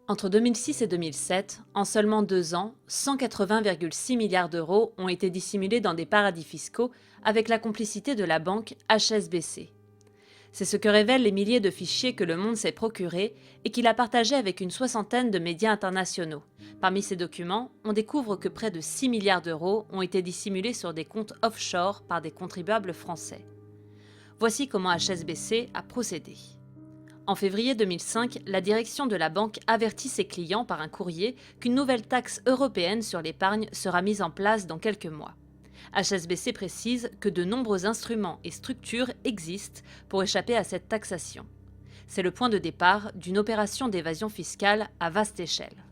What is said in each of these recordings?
Entre 2006 et 2007, en seulement 2 ans, 180,6 milliards d'euros ont été dissimulés dans des paradis fiscaux avec la complicité de la banque HSBC. C'est ce que révèlent les milliers de fichiers que Le Monde s'est procurés et qu'il a partagés avec une soixantaine de médias internationaux. Parmi ces documents, on découvre que près de 6 milliards d'euros ont été dissimulés sur des comptes offshore par des contribuables français. Voici comment HSBC a procédé. En février 2005, la direction de la banque avertit ses clients par un courrier qu'une nouvelle taxe européenne sur l'épargne sera mise en place dans quelques mois. HSBC précise que de nombreux instruments et structures existent pour échapper à cette taxation. C'est le point de départ d'une opération d'évasion fiscale à vaste échelle.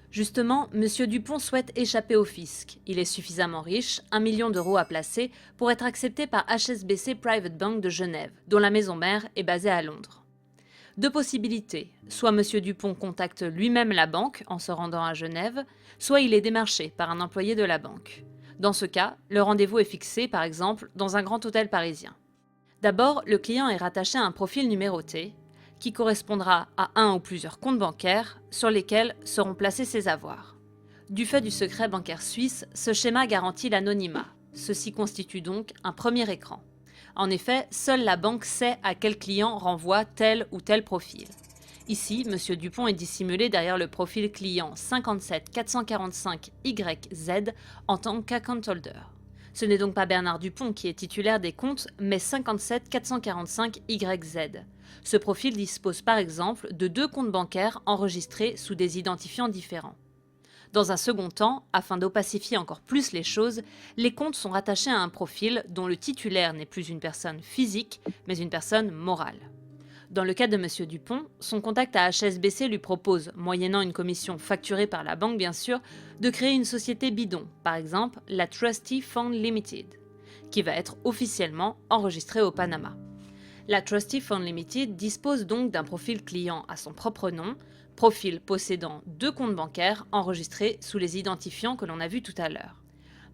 Justement, M. Dupont souhaite échapper au fisc. Il est suffisamment riche, 1 million d'euros à placer, pour être accepté par HSBC Private Bank de Genève, dont la maison mère est basée à Londres. Deux possibilités, soit M. Dupont contacte lui-même la banque en se rendant à Genève, soit il est démarché par un employé de la banque. Dans ce cas, le rendez-vous est fixé, par exemple, dans un grand hôtel parisien. D'abord, le client est rattaché à un profil numéroté, qui correspondra à un ou plusieurs comptes bancaires sur lesquels seront placés ses avoirs. Du fait du secret bancaire suisse, ce schéma garantit l'anonymat. Ceci constitue donc un premier écran. En effet, seule la banque sait à quel client renvoie tel ou tel profil. Ici, M. Dupont est dissimulé derrière le profil client 57445YZ en tant qu'account holder. Ce n'est donc pas Bernard Dupont qui est titulaire des comptes, mais 57445YZ. Ce profil dispose par exemple de 2 comptes bancaires enregistrés sous des identifiants différents. Dans un second temps, afin d'opacifier encore plus les choses, les comptes sont rattachés à un profil dont le titulaire n'est plus une personne physique, mais une personne morale. Dans le cas de M. Dupont, son contact à HSBC lui propose, moyennant une commission facturée par la banque bien sûr, de créer une société bidon, par exemple la Trustee Fund Limited, qui va être officiellement enregistrée au Panama. La Trustee Fund Limited dispose donc d'un profil client à son propre nom, profil possédant 2 comptes bancaires enregistrés sous les identifiants que l'on a vus tout à l'heure.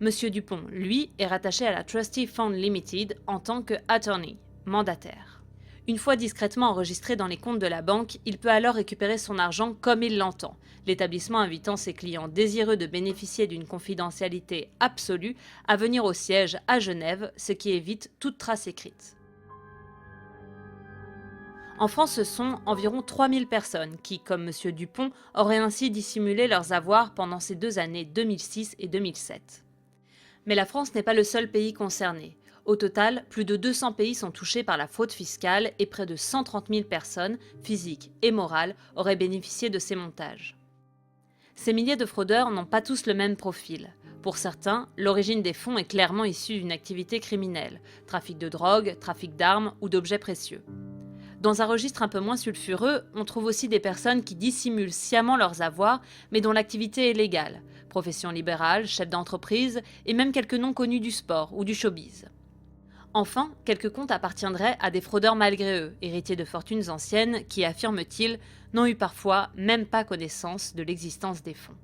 M. Dupont, lui, est rattaché à la Trustee Fund Limited en tant que attorney, mandataire. Une fois discrètement enregistré dans les comptes de la banque, il peut alors récupérer son argent comme il l'entend, l'établissement invitant ses clients désireux de bénéficier d'une confidentialité absolue à venir au siège à Genève, ce qui évite toute trace écrite. En France, ce sont environ 3000 personnes qui, comme M. Dupont, auraient ainsi dissimulé leurs avoirs pendant ces 2 années 2006 et 2007. Mais la France n'est pas le seul pays concerné. Au total, plus de 200 pays sont touchés par la fraude fiscale et près de 130 000 personnes, physiques et morales, auraient bénéficié de ces montages. Ces milliers de fraudeurs n'ont pas tous le même profil. Pour certains, l'origine des fonds est clairement issue d'une activité criminelle, trafic de drogue, trafic d'armes ou d'objets précieux. Dans un registre un peu moins sulfureux, on trouve aussi des personnes qui dissimulent sciemment leurs avoirs, mais dont l'activité est légale, profession libérale, chef d'entreprise et même quelques noms connus du sport ou du showbiz. Enfin, quelques comptes appartiendraient à des fraudeurs malgré eux, héritiers de fortunes anciennes qui, affirment-ils, n'ont eu parfois même pas connaissance de l'existence des fonds.